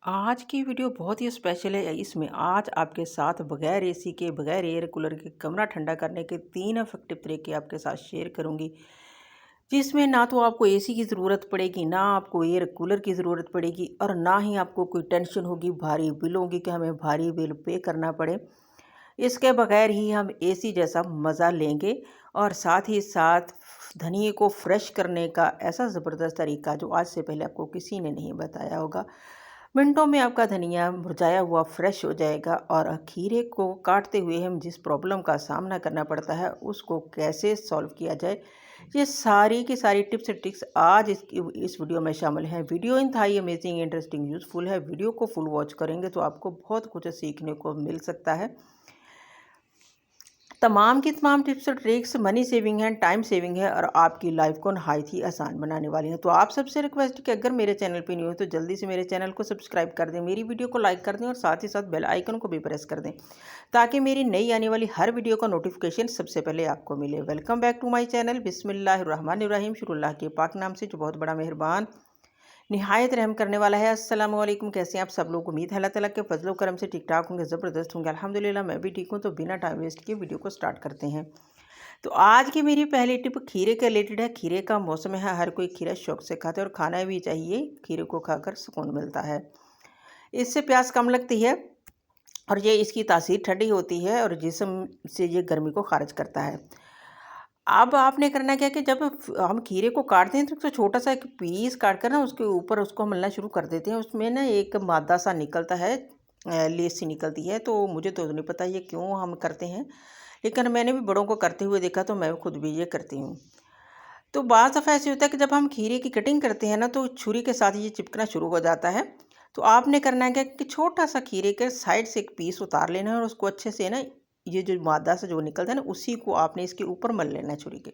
आज की वीडियो बहुत ही स्पेशल है। इसमें आज आपके साथ बगैर एसी के, बगैर एयर कूलर के कमरा ठंडा करने के 3 इफेक्टिव तरीके आपके साथ शेयर करूंगी, जिसमें ना तो आपको एसी की ज़रूरत पड़ेगी, ना आपको एयर कूलर की ज़रूरत पड़ेगी और ना ही आपको कोई टेंशन होगी भारी बिलों की कि हमें भारी बिल पे करना पड़े। इसके बगैर ही हम एसी जैसा मज़ा लेंगे और साथ ही साथ धनिए को फ्रेश करने का ऐसा ज़बरदस्त तरीका जो आज से पहले आपको किसी ने नहीं बताया होगा। मिनटों में आपका धनिया मुरझाया हुआ फ्रेश हो जाएगा और खीरे को काटते हुए हम जिस प्रॉब्लम का सामना करना पड़ता है उसको कैसे सॉल्व किया जाए, ये सारी की सारी टिप्स एंड ट्रिक्स आज इस वीडियो में शामिल हैं। वीडियो इंतहाई अमेजिंग, इंटरेस्टिंग, यूज़फुल है। वीडियो को फुल वॉच करेंगे तो आपको बहुत कुछ सीखने को मिल सकता है। तमाम की तमाम टिप्स और ट्रिक्स मनी सेविंग है, टाइम सेविंग है और आपकी लाइफ को नहायत ही आसान बनाने वाली हैं। तो आप सबसे रिक्वेस्ट है कि अगर मेरे चैनल पे न्यू हो तो जल्दी से मेरे चैनल को सब्सक्राइब कर दें, मेरी वीडियो को लाइक कर दें और साथ ही साथ बेल आइकन को भी प्रेस कर दें ताकि मेरी नई आने वाली हर वीडियो का नोटिफिकेशन सबसे पहले आपको मिले। Welcome back to my channel. बिस्मिल्लाहिर्रहमानिर्रहीम। शुरुल्लाह के पाक नाम से जो बहुत बड़ा मेहरबान निहायत रहम करने वाला है। अस्सलाम वालेकुम। कैसे हैं आप सब लोग? उम्मीद है अल्लाह ताला के फजलो करम से ठीक ठाक होंगे, ज़बरदस्त होंगे। अल्हम्दुलिल्लाह मैं भी ठीक हूँ। तो बिना टाइम वेस्ट किए वीडियो को स्टार्ट करते हैं। तो आज की मेरी पहली टिप खीरे के रिलेटेड है। खीरे का मौसम है, हर कोई खीरा शौक से खाता है और खाना भी चाहिए। खीरे को खाकर सुकून मिलता है, इससे प्यास कम लगती है और ये इसकी तासीर ठंडी होती है और जिस्म से ये गर्मी को खारिज करता है। अब आपने करना क्या कि जब हम खीरे को काटते हैं तो छोटा सा एक पीस काट कर ना उसके ऊपर उसको मलना शुरू कर देते हैं। उसमें ना एक मादा सा निकलता है, लेस सी निकलती है। तो मुझे तो नहीं पता ये क्यों हम करते हैं, लेकिन मैंने भी बड़ों को करते हुए देखा तो मैं खुद भी ये करती हूँ। तो बाज़ दफ़ा ऐसे होता है कि जब हम खीरे की कटिंग करते हैं ना तो छुरी के साथ ये चिपकना शुरू हो जाता है। तो आपने करना है क्या कि छोटा सा खीरे के साइड से एक पीस उतार लेना है और उसको अच्छे से ना, ये जो मादा से जो निकलता है ना उसी को आपने इसके ऊपर मल लेना है छुरी के।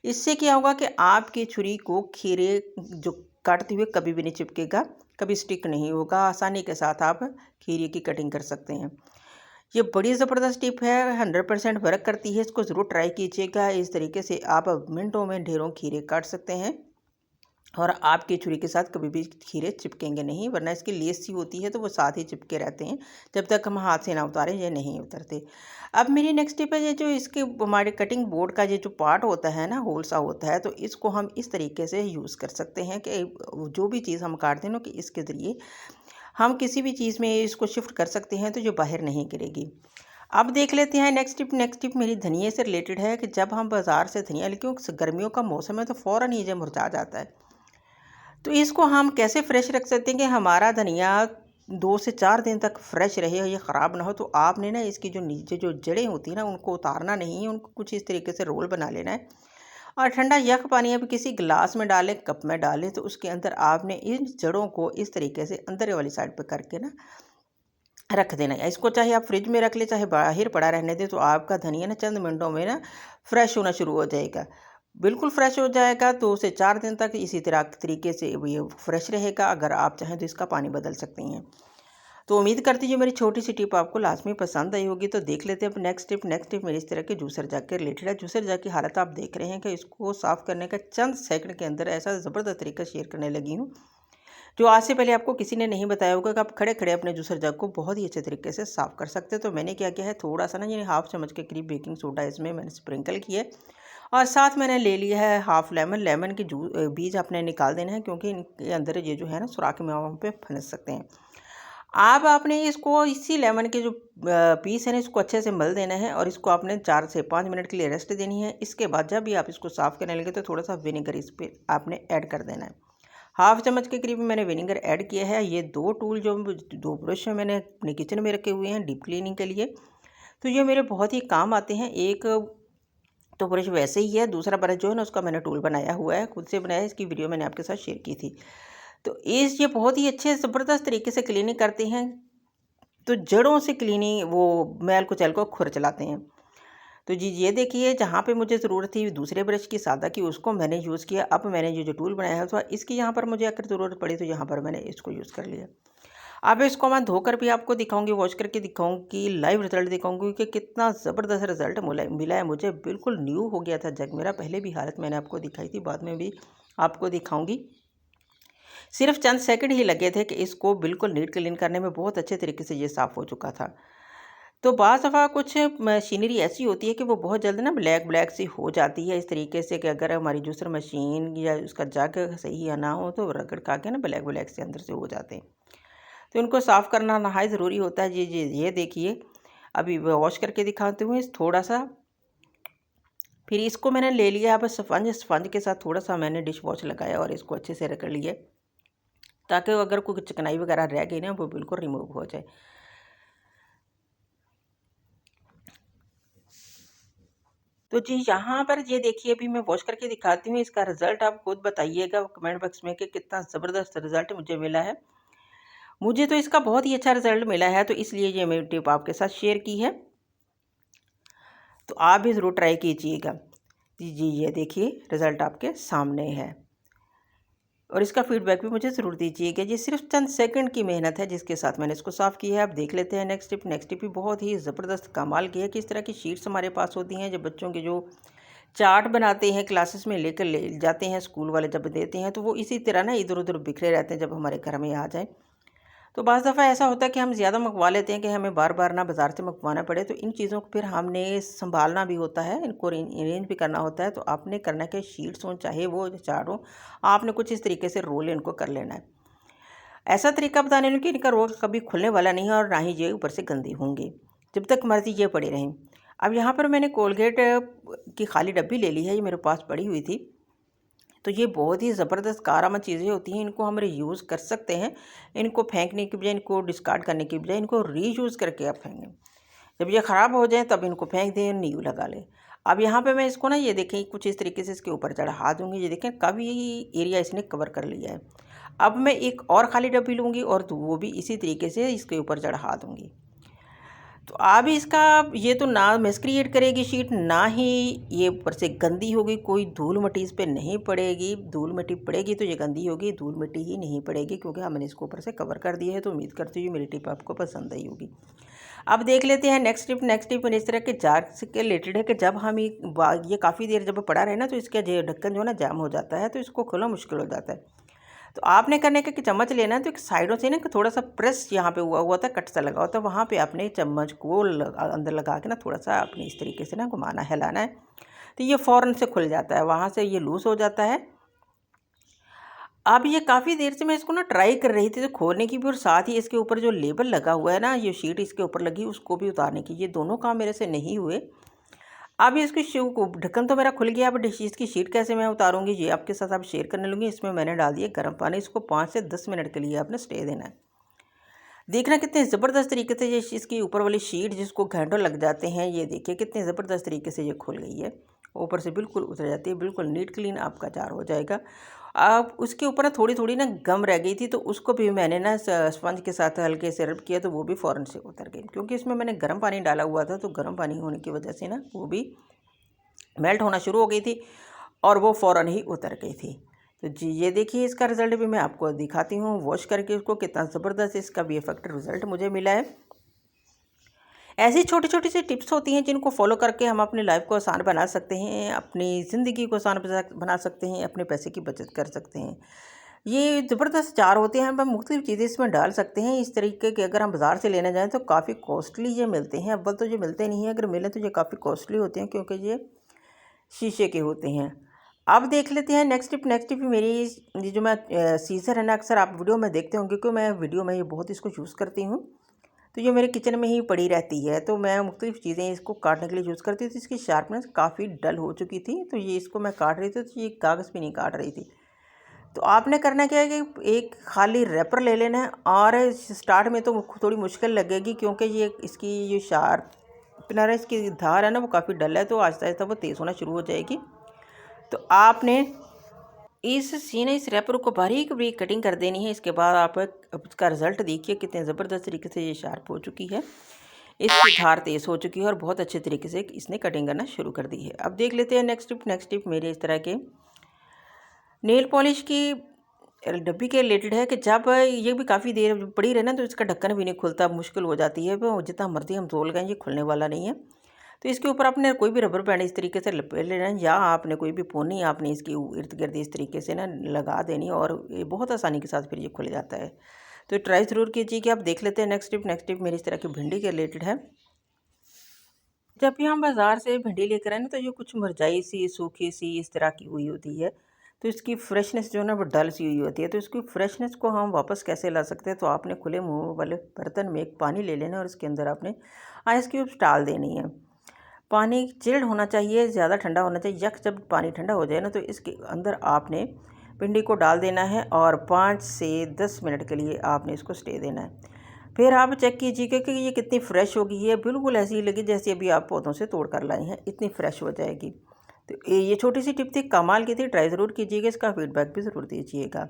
इससे क्या होगा कि आपकी छुरी को खीरे जो काटते हुए कभी भी नहीं चिपकेगा, कभी स्टिक नहीं होगा। आसानी के साथ आप खीरे की कटिंग कर सकते हैं। ये बड़ी ज़बरदस्त टिप है, 100% वर्क करती है। इसको ज़रूर ट्राई कीजिएगा। इस तरीके से आप मिनटों में ढेरों खीरे काट सकते हैं और आपकी छुरी के साथ कभी भी खीरे चिपकेंगे नहीं, वरना इसकी लेस सी होती है तो वो साथ ही चिपके रहते हैं। जब तक हम हाथ से ना उतारें ये नहीं उतरते। अब मेरी नेक्स्ट टिप है, ये जो इसके हमारे कटिंग बोर्ड का ये जो पार्ट होता है ना, होल सा होता है, तो इसको हम इस तरीके से यूज़ कर सकते हैं कि जो भी चीज़ हम काटते हैं ना कि इसके ज़रिए हम किसी भी चीज़ में इसको शिफ्ट कर सकते हैं तो जो बाहर नहीं गिरेगी। अब देख लेते हैं नेक्स्ट टिप। नेक्स्ट टिप मेरी धनिए से रिलेटेड है कि जब हम बाज़ार से धनिया, लेकिन गर्मियों का मौसम है तो फ़ौरन ही ये मुरझा जाता है। तो इसको हम कैसे फ्रेश रख सकते हैं कि हमारा धनिया 2 से 4 दिन तक फ्रेश रहे और ये ख़राब ना हो। तो आपने ना इसकी जो नीचे जो जड़ें होती हैं ना उनको उतारना नहीं है, उनको कुछ इस तरीके से रोल बना लेना है और ठंडा यख पानी अब किसी गिलास में डालें, कप में डालें, तो उसके अंदर आपने इन जड़ों को इस तरीके से अंदर वाली साइड पर करके ना रख देना है। इसको चाहे आप फ्रिज में रख लें, चाहे बाहर पड़ा रहने दें, तो आपका धनिया ना चंद मिनटों में ना फ्रेश होना शुरू हो जाएगा। बिल्कुल फ्रेश हो जाएगा। 2 से 4 दिन तक इसी तरह तरीके से ये फ्रेश रहेगा। अगर आप चाहें तो इसका पानी बदल सकती हैं। तो उम्मीद करती हूँ मेरी छोटी सी टिप आपको लास्ट में पसंद आई होगी। तो देख लेते हैं अब नेक्स्ट टिप। नेक्स्ट टिप मेरी इस तरह के जूसर जग के रिलेटेड है। जूसर जग की हालत आप देख रहे हैं कि इसको साफ़ करने का चंद सेकंड के अंदर ऐसा ज़बरदस्त तरीका शेयर करने लगी हूँ जो आज से पहले आपको किसी ने नहीं बताया होगा कि आप खड़े खड़े अपने जूसर जग को बहुत ही अच्छे तरीके से साफ़ कर सकते हैं। तो मैंने क्या किया है, थोड़ा सा ना ये हाफ चम्मच के करीब बेकिंग सोडा इसमें मैंने स्प्रिंकल किया है और साथ मैंने ले लिया है हाफ लेमन। लेमन के बीज आपने निकाल देना है क्योंकि इनके अंदर ये जो है ना सुराख में वहाँ पे फंस सकते हैं। आप आपने इसको इसी लेमन के जो पीस है ना इसको अच्छे से मल देना है और इसको आपने 4 से 5 मिनट के लिए रेस्ट देनी है। इसके बाद जब भी आप इसको साफ़ करने लगे तो थोड़ा सा विनेगर इस पर आपने ऐड कर देना है। हाफ चम्मच के करीब मैंने विनेगर ऐड किया है। ये 2 टूल जो 2 ब्रश है मैंने अपने किचन में रखे हुए हैं डीप क्लीनिंग के लिए, तो ये मेरे बहुत ही काम आते हैं। एक तो ब्रश वैसे ही है, दूसरा ब्रश जो है ना उसका मैंने टूल बनाया हुआ है, खुद से बनाया है। इसकी वीडियो मैंने आपके साथ शेयर की थी। तो ये बहुत ही अच्छे ज़बरदस्त तरीके से क्लीनिंग करते हैं। तो जड़ों से क्लीनिंग वो मैल कुचैल को खुरचलाते हैं। तो जी ये देखिए, जहाँ पे मुझे ज़रूरत थी दूसरे ब्रश की सादा की उसको मैंने यूज़ किया। अब मैंने ये जो टूल बनाया है तो इसकी यहाँ पर मुझे अगर ज़रूरत पड़ी तो यहाँ पर मैंने इसको यूज़ कर लिया। अब इसको मैं धोकर भी आपको दिखाऊंगी, वॉश करके दिखाऊंगी, लाइव रिजल्ट दिखाऊंगी कि कितना ज़बरदस्त रिजल्ट मिला है मुझे। बिल्कुल न्यू हो गया था जग मेरा। पहले भी हालत मैंने आपको दिखाई थी, बाद में भी आपको दिखाऊंगी सिर्फ चंद सेकंड ही लगे थे कि इसको बिल्कुल नीट क्लीन करने में बहुत अच्छे तरीके से ये साफ़ हो चुका था। तो बाज़ दफ़ा कुछ मशीनरी ऐसी होती है कि वो बहुत जल्द ना ब्लैक ब्लैक सी हो जाती है, इस तरीके से कि अगर हमारी जूसर मशीन या उसका जग सही या ना हो तो रगड़ खा के ना ब्लैक ब्लैक से अंदर से हो जाते हैं। तो इनको साफ़ करना नहायत ज़रूरी होता है। जी ये देखिए, अभी वॉश करके दिखाते हुए थोड़ा सा, फिर इसको मैंने ले लिया अब स्पंज के साथ थोड़ा सा मैंने डिश वॉश लगाया और इसको अच्छे से रगड़ लिया, ताकि अगर कोई चिकनाई वगैरह रह गई ना वो बिल्कुल रिमूव हो जाए। तो जी यहाँ पर ये देखिए, अभी मैं वॉश करके दिखाती हूँ, इसका रिज़ल्ट आप खुद बताइएगा कमेंट बॉक्स में कि कितना ज़बरदस्त रिज़ल्ट मुझे मिला है। मुझे तो इसका बहुत ही अच्छा रिज़ल्ट मिला है, तो इसलिए ये मेरी टिप आपके साथ शेयर की है। तो आप भी ज़रूर ट्राई कीजिएगा। जी ये देखिए रिज़ल्ट आपके सामने है, और इसका फीडबैक भी मुझे ज़रूर दीजिएगा। ये सिर्फ चंद सेकंड की मेहनत है जिसके साथ मैंने इसको साफ़ किया है। अब देख लेते हैं नेक्स्ट टिप। नेक्स्ट टिप भी बहुत ही ज़बरदस्त कमाल की है कि इस तरह की शीट्स हमारे पास होती हैं, जब बच्चों के जो चार्ट बनाते हैं क्लासेस में लेकर ले जाते हैं, स्कूल वाले जब देते हैं तो वो इसी तरह ना इधर उधर बिखरे रहते हैं जब हमारे घर में आ जाएँ। तो बाज़ दफ़ा ऐसा होता है कि हम ज़्यादा मंगवा लेते हैं कि हमें बार बार ना बाज़ार से मंगवाना पड़े, तो इन चीज़ों को फिर हमने संभालना भी होता है, इनको अरेंज भी करना होता है। तो आपने करना है कि शीट्स हों चाहे वो चार्ट हो, आपने कुछ इस तरीके से रोल इनको कर लेना है। ऐसा तरीका बताने लूँ कि इनका रोल कभी खुलने वाला नहीं है और ना ही ये ऊपर से गंदी होंगी, जब तक मर्ज़ी ये पड़े रहें। अब यहाँ पर मैंने कोलगेट की खाली डब्बी ले ली है, ये मेरे पास पड़ी हुई थी। तो ये बहुत ही ज़बरदस्त कारआमद चीज़ें होती हैं, इनको हम रीयूज़ कर सकते हैं। इनको फेंकने की बजाय, इनको डिस्कार्ड करने की बजाय इनको रीयूज़ करके आप फेंकें। जब ये ख़राब हो जाए तब इनको फेंक दें, न्यू लगा लें। अब यहाँ पे मैं इसको ना ये देखें कुछ इस तरीके से इसके ऊपर चढ़ा दूँगी। ये देखें काफ़ी एरिया इसने कवर कर लिया है। अब मैं एक और खाली डब्बी लूँगी और वो भी इसी तरीके से इसके ऊपर चढ़ा दूँगी। तो आप भी इसका, ये तो ना मेस क्रिएट करेगी शीट, ना ही ये ऊपर से गंदी होगी, कोई धूल मिट्टी इस पे नहीं पड़ेगी। धूल मिट्टी पड़ेगी तो ये गंदी होगी, धूल मिट्टी ही नहीं पड़ेगी क्योंकि हमने इसको ऊपर से कवर कर दिया है। तो उम्मीद करती हूँ मेरी टिप आपको पसंद आई होगी। अब देख लेते हैं नेक्स्ट टिप। नेक्स्ट टिप इस तरह के जार से के रिलेटेड है कि जब हम ये काफ़ी देर जब पड़ा रहे ना तो इसका जो ढक्कन जो है ना जाम हो जाता है, तो इसको खोलना मुश्किल हो जाता है। तो आपने करने का कि चम्मच लेना है, तो एक साइडों से ना थोड़ा सा प्रेस यहाँ पे हुआ हुआ था, कट सा लगा होता है, वहाँ पे आपने चम्मच को अंदर लगा के ना थोड़ा सा आपने इस तरीके से ना घुमाना हिलाना है, तो ये फ़ौरन से खुल जाता है, वहाँ से ये लूज़ हो जाता है। अब ये काफ़ी देर से मैं इसको ना ट्राई कर रही थी तो खोलने की भी, और साथ ही इसके ऊपर जो लेबल लगा हुआ है ना, ये शीट इसके ऊपर लगी उसको भी उतारने की, ये दोनों काम मेरे से नहीं हुए। अब इसकी शू को ढक्कन तो मेरा खुल गया, अब इसकी शीट कैसे मैं उतारूंगी ये आपके साथ अब शेयर करने लूँगी। इसमें मैंने डाल दिया गर्म पानी, इसको 5 से 10 मिनट के लिए आपने स्टे देना है। देखना कितने ज़बरदस्त तरीके से ये इसकी ऊपर वाली शीट जिसको घंटों लग जाते हैं, ये देखिए कितने ज़बरदस्त तरीके से ये खुल गई है, ऊपर से बिल्कुल उतर जाती है, बिल्कुल नीट क्लीन आपका जार हो जाएगा। अब उसके ऊपर ना थोड़ी थोड़ी ना गम रह गई थी, तो उसको भी मैंने ना स्पंज के साथ हल्के से रब किया, तो वो भी फ़ौरन से उतर गई, क्योंकि इसमें मैंने गर्म पानी डाला हुआ था, तो गर्म पानी होने की वजह से ना वो भी मेल्ट होना शुरू हो गई थी और वो फ़ौरन ही उतर गई थी। तो जी ये देखिए इसका रिज़ल्ट भी मैं आपको दिखाती हूँ वॉश करके उसको, कितना ज़बरदस्त इसका भी इफेक्टिव रिज़ल्ट मुझे मिला है। ऐसी छोटी छोटी सी टिप्स होती हैं जिनको फॉलो करके हम अपनी लाइफ को आसान बना सकते हैं, अपनी ज़िंदगी को आसान बना सकते हैं, अपने पैसे की बचत कर सकते हैं। ये ज़बरदस्त जार होते हैं, हम मुख्तलिफ़ चीज़ें इसमें डाल सकते हैं इस तरीके के। अगर हम बाज़ार से लेने जाएँ तो काफ़ी कॉस्टली ये मिलते हैं, अव्वल तो ये मिलते नहीं हैं, अगर मिलें तो ये काफ़ी कॉस्टली होते हैं क्योंकि ये शीशे के होते हैं। अब देख लेते हैं नेक्स्ट टिप। नेक्स्ट टिप मेरी ये जो मैं सीज़र है ना, अक्सर आप वीडियो में देखते होंगे कि मैं वीडियो में ये बहुत इसको यूज़ करती हूँ, तो ये मेरे किचन में ही पड़ी रहती है, तो मैं मुख्तलिफ़ चीज़ें इसको काटने के लिए यूज़ करती हूँ। तो इसकी शार्पनेस काफ़ी डल हो चुकी थी, तो ये इसको मैं काट रही थी तो ये कागज़ भी नहीं काट रही थी। तो आपने करना क्या है कि एक खाली रैपर ले लेना है, और स्टार्ट में तो थोड़ी मुश्किल लगेगी क्योंकि ये इसकी जो शार्पनर है, इसकी धार है ना, वो काफ़ी डल है, तो आहिस्ता आहिस्ता वो तेज़ होना शुरू हो जाएगी। तो आपने इस रैपर को बारीक बारीक कटिंग कर देनी है। इसके बाद आप अब इसका रिज़ल्ट देखिए कितने ज़बरदस्त तरीके से ये शार्प हो चुकी है, इसकी धार तेज़ हो चुकी है और बहुत अच्छे तरीके से इसने कटिंग करना शुरू कर दी है। अब देख लेते हैं नेक्स्ट टिप। नेक्स्ट टिप मेरे इस तरह के नेल पॉलिश की डब्बी के रिलेटेड है कि जब ये भी काफ़ी देर पड़ी रहे ना तो इसका ढक्कन भी नहीं खुलता, मुश्किल हो जाती है, वो जितना मर्जी हम धो लगाएं ये खुलने वाला नहीं है। तो इसके ऊपर आपने कोई भी रबर बैंड इस तरीके से लपेट लेना है, या आपने कोई भी पोनी आपने इसकी इर्द गिर्द इस तरीके से ना लगा देनी, और ये बहुत आसानी के साथ फिर ये खुल जाता है। तो ट्राई ज़रूर कीजिए कि आप देख लेते हैं नेक्स्ट टिप मेरी इस तरह की भिंडी के रिलेटेड है। जब भी हम बाज़ार से भिंडी लेकर आए ना, तो ये कुछ मुरझाई सी, सूखी सी इस तरह की हुई होती है, तो इसकी फ्रेशनेस जो है ना वो डल सी हुई होती है। तो इसकी फ्रेशनेस को हम वापस कैसे ला सकते हैं, तो आपने खुले मुँह वाले बर्तन में एक पानी ले लेना, और इसके अंदर आपने आइस क्यूब्स डाल देनी है। पानी चिल्ड होना चाहिए, ज़्यादा ठंडा होना चाहिए। जब पानी ठंडा हो जाए ना, तो इसके अंदर आपने भिंडी को डाल देना है, और 5 से 10 मिनट के लिए आपने इसको स्टे देना है। फिर आप चेक कीजिएगा कि ये कितनी फ़्रेश हो गई है, बिल्कुल ऐसी ही लगी जैसे अभी आप पौधों से तोड़ कर लाए हैं, इतनी फ़्रेश हो जाएगी। तो ये छोटी सी टिप थी, कमाल की थी, ट्राई ज़रूर कीजिएगा, इसका फीडबैक भी ज़रूर दीजिएगा।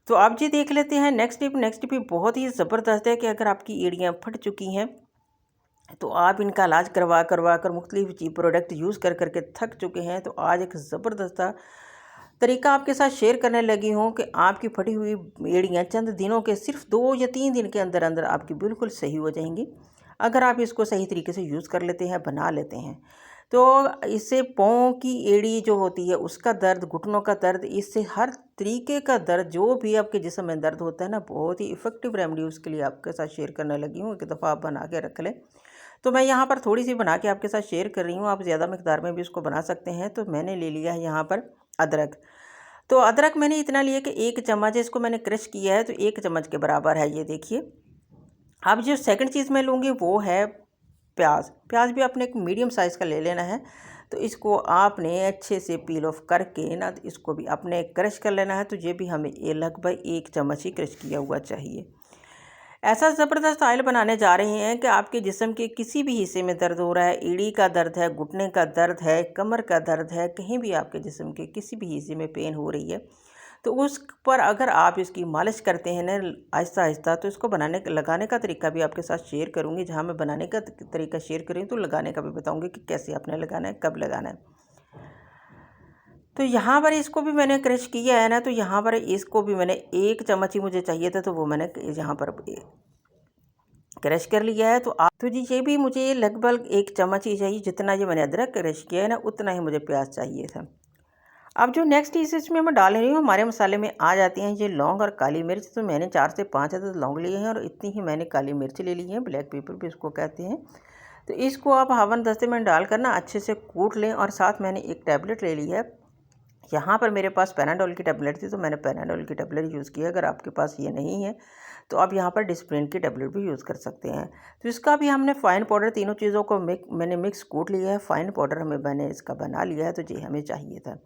तो आप जी देख लेते हैं नेक्स्ट टिप भी बहुत ही ज़बरदस्त है कि अगर आपकी एड़ियाँ फट चुकी हैं, तो आप इनका इलाज करवा कर मुख्तलिफ चीज़ प्रोडक्ट यूज़ कर के थक चुके हैं, तो आज एक ज़बरदस्त तरीका आपके साथ शेयर करने लगी हूँ कि आपकी फटी हुई एड़ियाँ चंद दिनों के, सिर्फ 2 या 3 दिन के अंदर अंदर आपकी बिल्कुल सही हो जाएंगी, अगर आप इसको सही तरीके से यूज़ कर लेते हैं, बना लेते हैं। तो इससे पाँव की एड़ी जो होती है उसका दर्द, घुटनों का दर्द, इससे हर तरीके का दर्द जो भी आपके जिस्म में दर्द होता है ना, बहुत ही इफ़ेक्टिव रेमेडी उसके लिए आपके साथ शेयर करने लगी हूँ। एक दफ़ा आप बना के रख लें। तो मैं यहाँ पर थोड़ी सी बना के आपके साथ शेयर कर रही हूँ, आप ज़्यादा मकदार में भी इसको बना सकते हैं। तो मैंने ले लिया है यहाँ पर अदरक। तो अदरक मैंने इतना लिया कि 1 चम्मच है, इसको मैंने क्रश किया है, तो 1 चम्मच के बराबर है, ये देखिए। अब जो सेकंड चीज़ मैं लूँगी वो है प्याज। प्याज भी आपने एक मीडियम साइज़ का ले लेना है। तो इसको आपने अच्छे से पील ऑफ करके ना, इसको भी आपने क्रश कर लेना है। तो ये भी हमें लगभग 1 चम्मच ही क्रश किया हुआ चाहिए। ऐसा ज़बरदस्त ऑयल बनाने जा रहे हैं कि आपके जिस्म के किसी भी हिस्से में दर्द हो रहा है, एड़ी का दर्द है, घुटने का दर्द है, कमर का दर्द है, कहीं भी आपके जिस्म के किसी भी हिस्से में पेन हो रही है, तो उस पर अगर आप इसकी मालिश करते हैं ना आहिस्ता आहिस्ता, तो इसको लगाने का तरीका भी आपके साथ शेयर करूँगी। जहाँ मैं बनाने का तरीका शेयर करूँ तो लगाने का भी बताऊँगी कि कैसे आपने लगाना है, कब लगाना है। तो यहाँ पर इसको भी मैंने क्रश किया है ना, तो यहाँ पर इसको भी मैंने 1 चम्मच ही मुझे चाहिए था, तो वो मैंने यहाँ पर क्रश कर लिया है। तो आप तो जी ये भी मुझे लगभग 1 चम्मच ही चाहिए, जितना ये मैंने अदरक क्रश किया है ना, उतना ही मुझे प्याज चाहिए था। अब जो नेक्स्ट चीज़ इसमें मैं डाल रही हूँ, हमारे मसाले में आ जाती हैं ये लौंग और काली मिर्च। तो मैंने 4 से 5 अदद लौंग लिए हैं, और इतनी ही मैंने काली मिर्च ले ली है, ब्लैक पेपर भी इसको कहते हैं। तो इसको आप हवन दस्ते में डाल कर ना अच्छे से कूट लें, और साथ मैंने एक टैबलेट ले ली है। यहाँ पर मेरे पास पैनाडोल की टैबलेट थी, तो मैंने पैनाडोल की टैबलेट यूज़ की है। अगर आपके पास ये नहीं है तो आप यहाँ पर डिस्प्रिन की टैबलेट भी यूज़ कर सकते हैं। तो इसका भी हमने फ़ाइन पाउडर, तीनों चीज़ों को मैंने मिक्स कूट लिया है, फ़ाइन पाउडर मैंने इसका बना लिया है। तो ये हमें चाहिए था।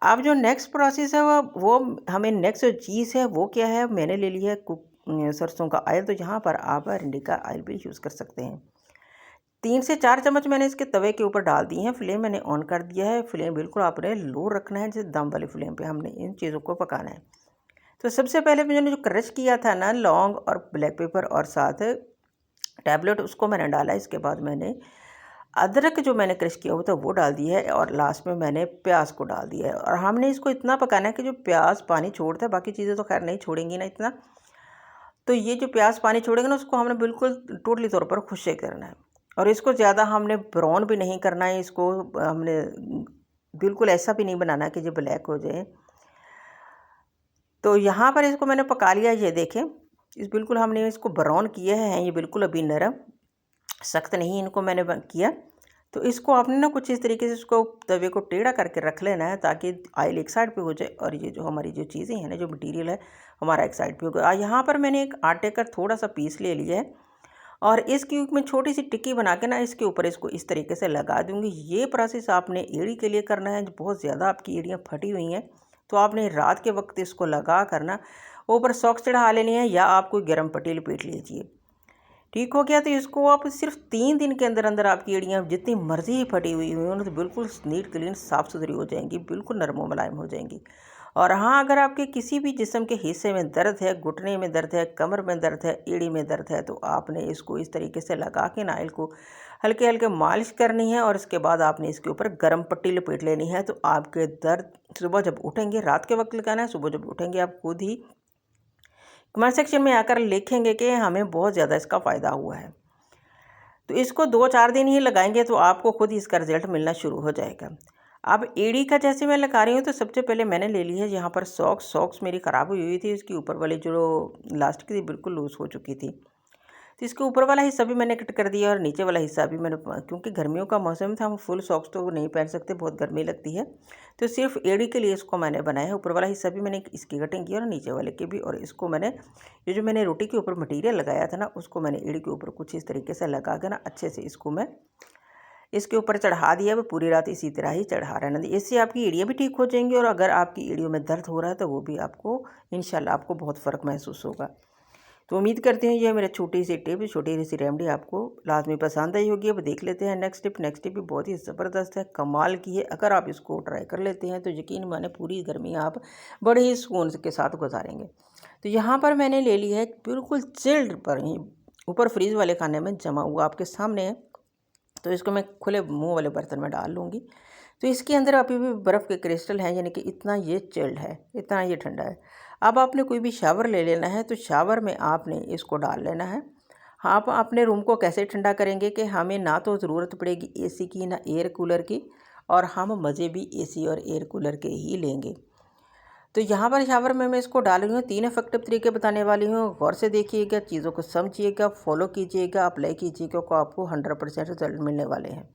अब जो नेक्स्ट प्रोसेस है वो हमें नेक्स्ट जो चीज़ है वो क्या है, मैंने ले लिया है सरसों का ऑयल। तो यहाँ पर आप अरंडी का ऑयल भी यूज़ कर सकते हैं। 3 से 4 चम्मच मैंने इसके तवे के ऊपर डाल दिए हैं। फ्लेम मैंने ऑन कर दिया है। फ्लेम बिल्कुल आपने लो रखना है, जैसे दम वाली फ्लेम पे हमने इन चीज़ों को पकाना है। तो सबसे पहले मैंने जो क्रश किया था ना लौंग और ब्लैक पेपर और साथ टैबलेट, उसको मैंने डाला। इसके बाद मैंने अदरक जो मैंने क्रश किया हुआ था वो डाल दिया है, और लास्ट में मैंने प्याज को डाल दिया है। और हमने इसको इतना पकाना है कि जो प्याज पानी छोड़ता है, बाकी चीज़ें तो खैर नहीं छोड़ेंगी ना इतना, तो ये जो प्याज पानी छोड़ेगा ना, उसको हमने बिल्कुल टोटली तौर पर खुशे करना है। और इसको ज़्यादा हमने ब्राउन भी नहीं करना है, इसको हमने बिल्कुल ऐसा भी नहीं बनाना कि ये ब्लैक हो जाए। तो यहाँ पर इसको मैंने पका लिया, ये देखें, इस बिल्कुल हमने इसको ब्राउन किया है, ये बिल्कुल अभी नरम सख्त नहीं इनको मैंने किया। तो इसको आपने ना कुछ इस तरीके से इसको तवे को टेढ़ा करके रख लेना है, ताकि ऑयल एक साइड पे हो जाए, और ये जो हमारी जो चीज़ें हैं ना, जो मटेरियल है हमारा एक साइड पे हो गया। यहाँ पर मैंने एक आटे का थोड़ा सा पीस ले लिया है, और इसकी मैं छोटी सी टिक्की बना के ना इसके ऊपर इसको इस तरीके से लगा दूँगी। ये प्रोसेस आपने एड़ी के लिए करना है, बहुत ज़्यादा आपकी एड़ियाँ फटी हुई हैं, तो आपने रात के वक्त इसको लगा करना ऊपर सॉक्स चढ़ा लेने हैं, या आप कोई गर्म पट्टी लपेट लीजिए। ठीक हो गया। तो इसको आप सिर्फ 3 दिन के अंदर अंदर आपकी एड़ियाँ जितनी मर्जी ही फटी हुई हुई तो बिल्कुल नीट क्लीन साफ़ सुथरी हो जाएंगी, बिल्कुल नरम मुलायम हो जाएंगी। और हाँ, अगर आपके किसी भी जिस्म के हिस्से में दर्द है, घुटने में दर्द है, कमर में दर्द है, एड़ी में दर्द है, तो आपने इसको इस तरीके से लगा के नाइल को हल्के हल्के मालिश करनी है, और इसके बाद आपने इसके ऊपर गर्म पट्टी लपेट लेनी है। तो आपके दर्द सुबह जब उठेंगे, रात के वक्त लगाना है, सुबह जब उठेंगे आप खुद ही कमेंट सेक्शन में आकर लिखेंगे कि हमें बहुत ज़्यादा इसका फ़ायदा हुआ है। तो इसको 2-4 दिन ही लगाएंगे तो आपको खुद इसका रिजल्ट मिलना शुरू हो जाएगा। अब एड़ी का जैसे मैं लगा रही हूँ तो सबसे पहले मैंने ले ली है यहाँ पर सॉक्स मेरी ख़राब हुई हुई थी, इसकी ऊपर वाली जो लास्टिक थी बिल्कुल लूज़ हो चुकी थी। तो इसके ऊपर वाला हिस्सा भी मैंने कट कर दिया और नीचे वाला हिस्सा भी मैंने, क्योंकि गर्मियों का मौसम था, हम फुल सॉक्स तो नहीं पहन सकते, बहुत गर्मी लगती है, तो सिर्फ एड़ी के लिए इसको मैंने बनाया है। ऊपर वाला हिस्सा भी मैंने इसकी कटिंग की और नीचे वाले की भी, और इसको मैंने ये जो मैंने रोटी के ऊपर मटीरियल लगाया था ना, उसको मैंने एड़ी के ऊपर कुछ इस तरीके से लगा के ना अच्छे से इसको मैं इसके ऊपर चढ़ा दिया। वो पूरी रात इसी तरह ही चढ़ा रहना, इससे आपकी एड़ियाँ भी ठीक हो जाएंगी, और अगर आपकी एड़ियों में दर्द हो रहा है तो वो भी आपको इंशाल्लाह आपको बहुत फ़र्क महसूस होगा। तो उम्मीद करती हूँ ये मेरा छोटी सी टिप, छोटी सी रेमेडी आपको लाजमी पसंद आई होगी। अब देख लेते हैं नेक्स्ट टिप भी बहुत ही ज़बरदस्त है, कमाल की है। अगर आप इसको ट्राई कर लेते हैं तो यकीन माने पूरी गर्मी आप बड़े ही सुकून के साथ गुजारेंगे। तो यहाँ पर मैंने ले लिया है बिल्कुल चिल्ड पर ही, ऊपर फ्रीज वाले खाने में जमा हुआ आपके सामने है। तो इसको मैं खुले मुँह वाले बर्तन में डाल लूँगी। तो इसके अंदर अभी भी बर्फ़ के क्रिस्टल हैं, यानी कि इतना ये चिल्ड है, इतना ये ठंडा है। अब आपने कोई भी शावर ले लेना है, तो शावर में आपने इसको डाल लेना है। हाँ, आप अपने रूम को कैसे ठंडा करेंगे कि हमें ना तो ज़रूरत पड़ेगी एसी की ना एयर कूलर की, और हम मज़े भी एसी और एयर कूलर के ही लेंगे। तो यहाँ पर शावर में मैं इसको डाल रही हूँ। 3 इफेक्टिव तरीके बताने वाली हूँ, गौर से देखिएगा, चीज़ों को समझिएगा, फॉलो कीजिएगा, अप्लाई कीजिएगा, को आपको 100% रिजल्ट मिलने वाले हैं।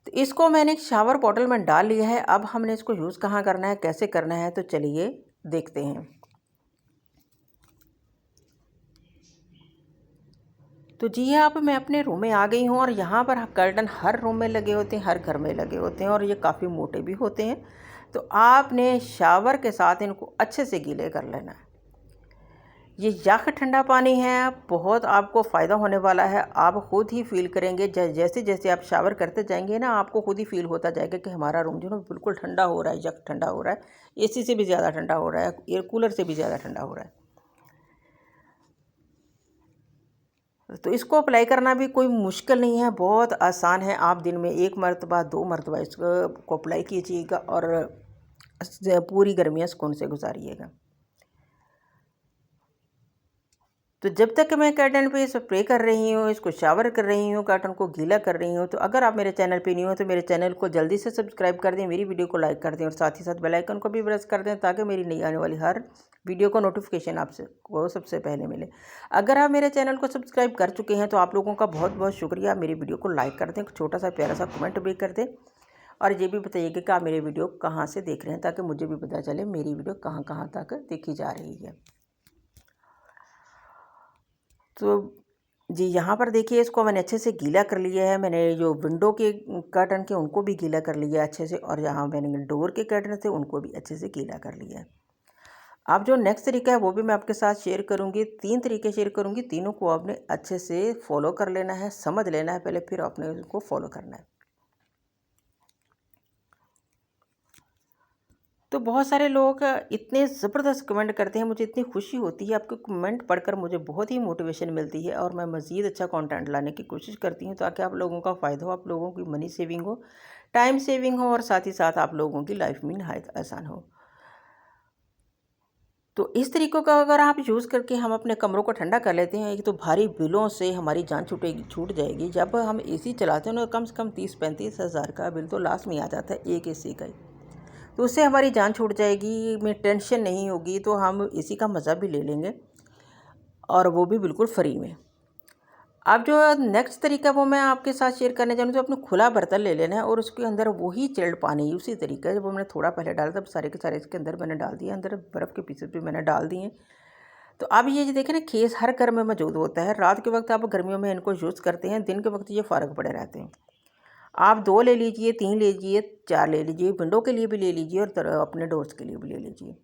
तो इसको मैंने एक शावर बॉटल में डाल लिया है। अब हमने इसको यूज़ कहाँ करना है, कैसे करना है, तो चलिए देखते हैं। तो जी हाँ, अब मैं अपने रूम में आ गई हूँ, और यहाँ पर कर्टन हर रूम में लगे होते हैं, हर घर में लगे होते हैं, और ये काफ़ी मोटे भी होते हैं। तो आपने शावर के साथ इनको अच्छे से गीले कर लेना है। ये यख ठंडा पानी है, बहुत आपको फ़ायदा होने वाला है। आप खुद ही फ़ील करेंगे, जैसे जैसे आप शावर करते जाएंगे ना, आपको खुद ही फ़ील होता जाएगा कि हमारा रूम जो है बिल्कुल ठंडा हो रहा है, यख ठंडा हो रहा है, एसी से भी ज़्यादा ठंडा हो रहा है, एयर कूलर से भी ज़्यादा ठंडा हो रहा है। तो इसको अप्लाई करना भी कोई मुश्किल नहीं है, बहुत आसान है। आप दिन में 1 मरतबा 2 मरतबा इसको अप्लाई कीजिएगा, और पूरी गर्मियाँ सुकून से गुजारिएगा। तो जब तक मैं कर्टन पे स्प्रे कर रही हूँ, इसको शावर कर रही हूँ, कर्टन को गीला कर रही हूँ, तो अगर आप मेरे चैनल पे न्यू हो तो मेरे चैनल को जल्दी से सब्सक्राइब कर दें, मेरी वीडियो को लाइक कर दें, और साथ ही साथ बेल आइकन को भी प्रेस कर दें, ताकि मेरी नई आने वाली हर वीडियो को नोटिफिकेशन आपसे को सबसे पहले मिले। अगर आप मेरे चैनल को सब्सक्राइब कर चुके हैं तो आप लोगों का बहुत बहुत शुक्रिया। मेरी वीडियो को लाइक कर दें, छोटा सा प्यारा सा कमेंट भी कर दें, और ये भी बताइएगा कि आप मेरी वीडियो कहाँ से देख रहे हैं, ताकि मुझे भी पता चले मेरी वीडियो कहाँ कहाँ तक देखी जा रही है। तो जी यहाँ पर देखिए, इसको मैंने अच्छे से गीला कर लिया है। मैंने जो विंडो के कर्टन थे उनको भी गीला कर लिया अच्छे से, और जहाँ मैंने डोर के कर्टन थे उनको भी अच्छे से गीला कर लिया है। अब जो नेक्स्ट तरीका है वो भी मैं आपके साथ शेयर करूँगी। 3 तरीके शेयर करूँगी, तीनों को आपने अच्छे से फॉलो कर लेना है, समझ लेना है पहले, फिर आपने उसको फॉलो करना है। तो बहुत सारे लोग इतने ज़बरदस्त कमेंट करते हैं, मुझे इतनी खुशी होती है, आपके कमेंट पढ़कर मुझे बहुत ही मोटिवेशन मिलती है, और मैं मज़ीद अच्छा कंटेंट लाने की कोशिश करती हूँ, ताकि आप लोगों का फ़ायदा हो, आप लोगों की मनी सेविंग हो, टाइम सेविंग हो, और साथ ही साथ आप लोगों की लाइफ में नहायत आसान हो। तो इस तरीक़ों का अगर आप यूज़ करके हम अपने कमरों को ठंडा कर लेते हैं, एक तो भारी बिलों से हमारी जान छूट जाएगी। जब हम एसी चलाते हैं ना, कम से कम 30-35 हज़ार का बिल तो लास्ट में आ जाता है एक एसी का ही। तो उससे हमारी जान छूट जाएगी, में टेंशन नहीं होगी, तो हम इसी का मज़ा भी ले लेंगे, और वो भी बिल्कुल फ्री में। अब जो नेक्स्ट तरीका वो मैं आपके साथ शेयर करने जा रही हूँ। तो अपने खुला बर्तन ले लेना है, और उसके अंदर वही चिल्ड पानी उसी तरीका जब हमने थोड़ा पहले डाला था, सारे के सारे इसके अंदर मैंने डाल दिया, अंदर बर्फ़ के पीसेस भी मैंने डाल दिए। तो अब ये जो देखें ना, खेस हर घर में मौजूद होता है। रात के वक्त आप गर्मियों में इनको यूज़ करते हैं, दिन के वक्त ये फ़ारग पड़े रहते हैं। आप 2 ले लीजिए, 3 ले लीजिए, 4 ले लीजिए, विंडो के लिए भी ले लीजिए, और अपने डोर्स के लिए भी ले लीजिए।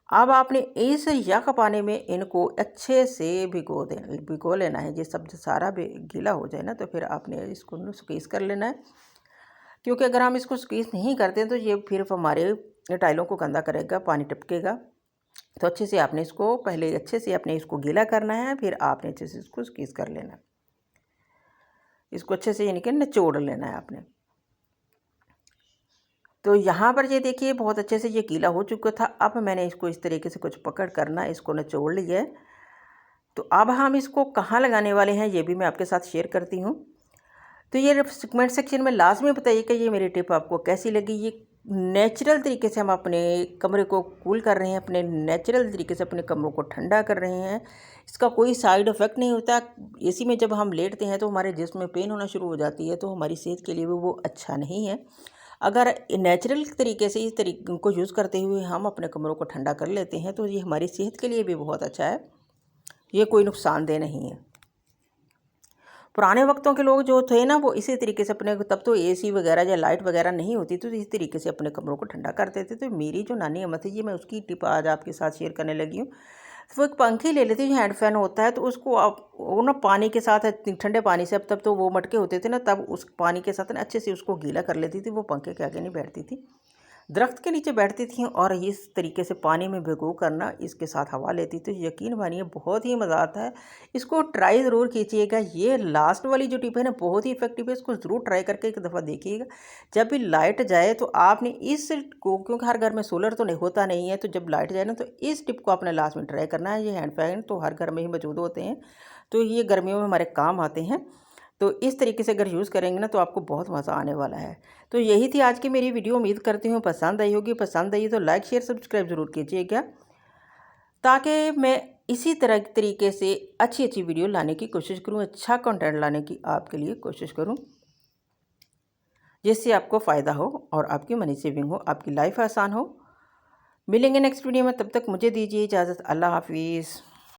अब आपने इस यख पानी में इनको अच्छे से भिगो लेना है। ये सब सारा भी गीला हो जाए ना, तो फिर आपने इसको ना स्क्वीज़ कर लेना है, क्योंकि अगर हम इसको स्क्वीज़ नहीं करते तो ये फिर हमारे टाइलों को गंदा करेगा, पानी टपकेगा। तो अच्छे से आपने इसको पहले अच्छे से आपने इसको गीला करना है, फिर आपने अच्छे से इसको स्क्वीज़ कर लेना है। इसको अच्छे से यानी कि निचोड़ लेना है आपने। तो यहाँ पर ये देखिए, बहुत अच्छे से ये गीला हो चुका था। अब मैंने इसको इस तरीके से कुछ पकड़ कर ना इसको निचोड़ लिया है। तो अब हम इसको कहाँ लगाने वाले हैं ये भी मैं आपके साथ शेयर करती हूँ। तो ये कमेंट सेक्शन में लाजमी बताइए कि ये मेरी टिप आपको कैसी लगी। ये नेचुरल तरीके से हम अपने कमरे को कूल कर रहे हैं, अपने नेचुरल तरीके से अपने कमरों को ठंडा कर रहे हैं। इसका कोई साइड इफ़ेक्ट नहीं होता। एसी में जब हम लेटते हैं तो हमारे जिस्म में पेन होना शुरू हो जाती है, तो हमारी सेहत के लिए भी वो अच्छा नहीं है। अगर नेचुरल तरीके से इस तरीके को यूज़ करते हुए हम अपने कमरों को ठंडा कर लेते हैं तो ये हमारी सेहत के लिए भी बहुत अच्छा है, ये कोई नुकसानदेह नहीं है। पुराने वक्तों के लोग जो थे ना वो इसी तरीके से अपने, तब तो एसी वगैरह या लाइट वगैरह नहीं होती तो इस तरीके से अपने कमरों को ठंडा करते थे। तो मेरी जो नानी अम्मा थी, ये मैं उसकी टिप आज आपके साथ शेयर करने लगी हूँ। तो वो एक पंखी ले लेती, जो हैंड फैन होता है, तो उसको आप वो ना पानी के साथ, ठंडे पानी से, अब तब तो वो मटके होते थे ना, तब उस पानी के साथ ना अच्छे से उसको गीला कर लेती थी। वो पंखे के आगे नहीं बैठती थी, दरख्त के नीचे बैठती थी और इस तरीके से पानी में भिगो करना इसके साथ हवा लेती थी। यकीन मानिए बहुत ही मज़ा आता है। इसको ट्राई ज़रूर कीजिएगा। ये लास्ट वाली जो टिप है ना बहुत ही इफेक्टिव है, इसको ज़रूर ट्राई करके एक दफ़ा देखिएगा। जब भी लाइट जाए तो आपने इस को, क्योंकि हर घर में सोलर तो नहीं होता नहीं है, तो जब लाइट जाए ना तो इस टिप को आपने लास्ट में ट्राई करना है। ये हैंड फैन तो हर घर में ही मौजूद होते हैं, तो ये गर्मियों में हमारे काम आते हैं। तो इस तरीके से अगर यूज़ करेंगे ना तो आपको बहुत मज़ा आने वाला है। तो यही थी आज की मेरी वीडियो। उम्मीद करती हूँ पसंद आई होगी। पसंद आई तो लाइक शेयर सब्सक्राइब ज़रूर कीजिएगा, ताकि मैं इसी तरह तरीके से अच्छी अच्छी वीडियो लाने की कोशिश करूँ, अच्छा कंटेंट लाने की आपके लिए कोशिश करूँ, जिससे आपको फ़ायदा हो और आपकी मनी सेविंग हो, आपकी लाइफ आसान हो। मिलेंगे नेक्स्ट वीडियो में, तब तक मुझे दीजिए इजाज़त। अल्लाह हाफिज़।